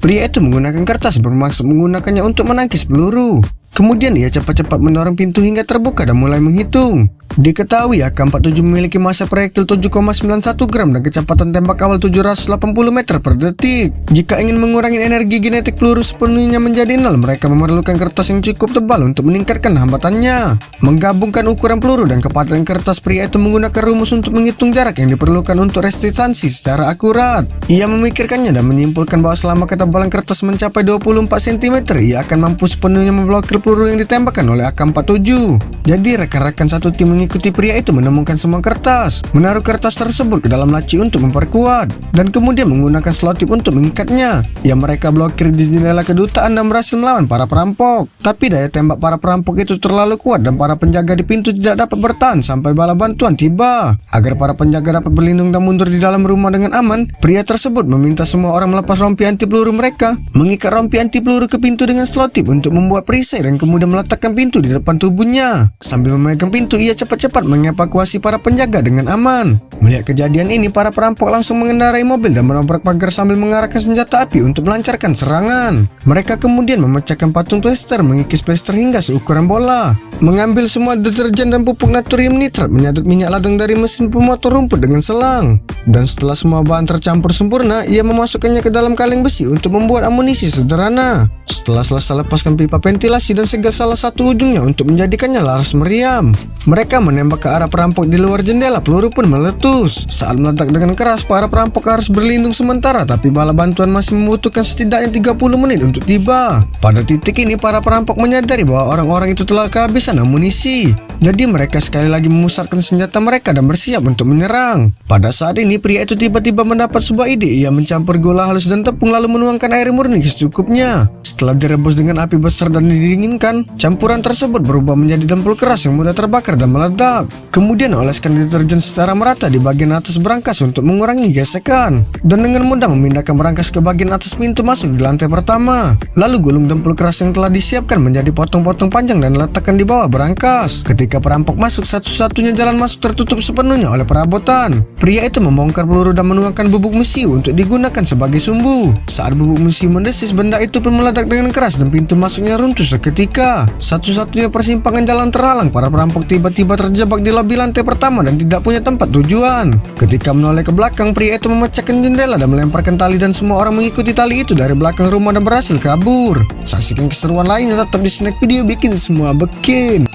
Pria itu menggunakan kertas bermaksud menggunakannya untuk menangkis peluru. Kemudian ia cepat-cepat mendorong pintu hingga terbuka dan mulai menghitung. Diketahui AK-47 memiliki massa proyektil 7,91 gram dan kecepatan tembak awal 780 meter per detik. Jika ingin mengurangi energi kinetik peluru sepenuhnya menjadi nol, mereka memerlukan kertas yang cukup tebal untuk meningkatkan hambatannya. Menggabungkan ukuran peluru dan kepadatan kertas, pria itu menggunakan rumus untuk menghitung jarak yang diperlukan untuk resistansi secara akurat. Ia memikirkannya dan menyimpulkan bahwa selama ketebalan kertas mencapai 24 cm, ia akan mampu sepenuhnya memblokir peluru yang ditembakkan oleh AK-47. Jadi rekan-rekan satu tim mengikuti pria itu menemukan semua kertas, menaruh kertas tersebut ke dalam laci untuk memperkuat, dan kemudian menggunakan selotip untuk mengikatnya. Ya, mereka blokir di jendela kedutaan dan berhasil melawan para perampok. Tapi daya tembak para perampok itu terlalu kuat dan para penjaga di pintu tidak dapat bertahan sampai bala bantuan tiba. Agar para penjaga dapat berlindung dan mundur di dalam rumah dengan aman, pria tersebut meminta semua orang melepas rompi anti peluru mereka, mengikat rompi anti peluru ke pintu dengan selotip untuk membuat perisai dan kemudian meletakkan pintu di depan tubuhnya. Sambil memegang pintu, ia cepat-cepat mengevakuasi para penjaga dengan aman. Melihat kejadian ini, para perampok langsung mengendarai mobil dan menobrak pagar sambil mengarahkan senjata api untuk melancarkan serangan. Mereka kemudian memecahkan patung plester, mengikis plester hingga seukuran bola, mengambil semua deterjen dan pupuk natrium nitrat, menyadap minyak ladang dari mesin pemotong rumput dengan selang. Dan setelah semua bahan tercampur sempurna, ia memasukkannya ke dalam kaleng besi untuk membuat amunisi sederhana. Setelah selesai, lepaskan pipa ventilasi dan segel salah satu ujungnya untuk menjadikannya laras meriam. Mereka menembak ke arah perampok di luar jendela, peluru pun meletus. Saat meledak dengan keras, para perampok harus berlindung sementara, tapi bala bantuan masih membutuhkan setidaknya 30 menit untuk tiba. Pada titik ini, para perampok menyadari bahwa orang-orang itu telah kehabisan amunisi. Jadi mereka sekali lagi memusatkan senjata mereka dan bersiap untuk menyerang. Pada saat ini, pria itu tiba-tiba mendapat sebuah ide. Ia mencampur gula halus dan tepung lalu menuangkan air murni secukupnya. Setelah direbus dengan api besar dan didinginkan, campuran tersebut berubah menjadi dempul keras yang mudah terbakar dan meledak. Kemudian oleskan deterjen secara merata di bagian atas berangkas untuk mengurangi gesekan, dan dengan mudah memindahkan berangkas ke bagian atas pintu masuk di lantai pertama. Lalu gulung dempul keras yang telah disiapkan menjadi potong-potong panjang dan letakkan di bawah berangkas. Ketika perampok masuk, satu-satunya jalan masuk tertutup sepenuhnya oleh perabotan. Pria itu membongkar peluru dan menuangkan bubuk mesiu untuk digunakan sebagai sumbu. Saat bubuk mesiu mendesis, benda itu pun meledak dengan keras dan pintu masuknya runtuh seketika. Satu-satunya persimpangan jalan terhalang, para perampok tiba-tiba terjebak di lobi lantai pertama dan tidak punya tempat tujuan. Ketika menoleh ke belakang, pria itu memecahkan jendela dan melemparkan tali, dan semua orang mengikuti tali itu dari belakang rumah dan berhasil kabur. Saksikan keseruan lainnya tetap di Snack Video Bikin Semua Bikin.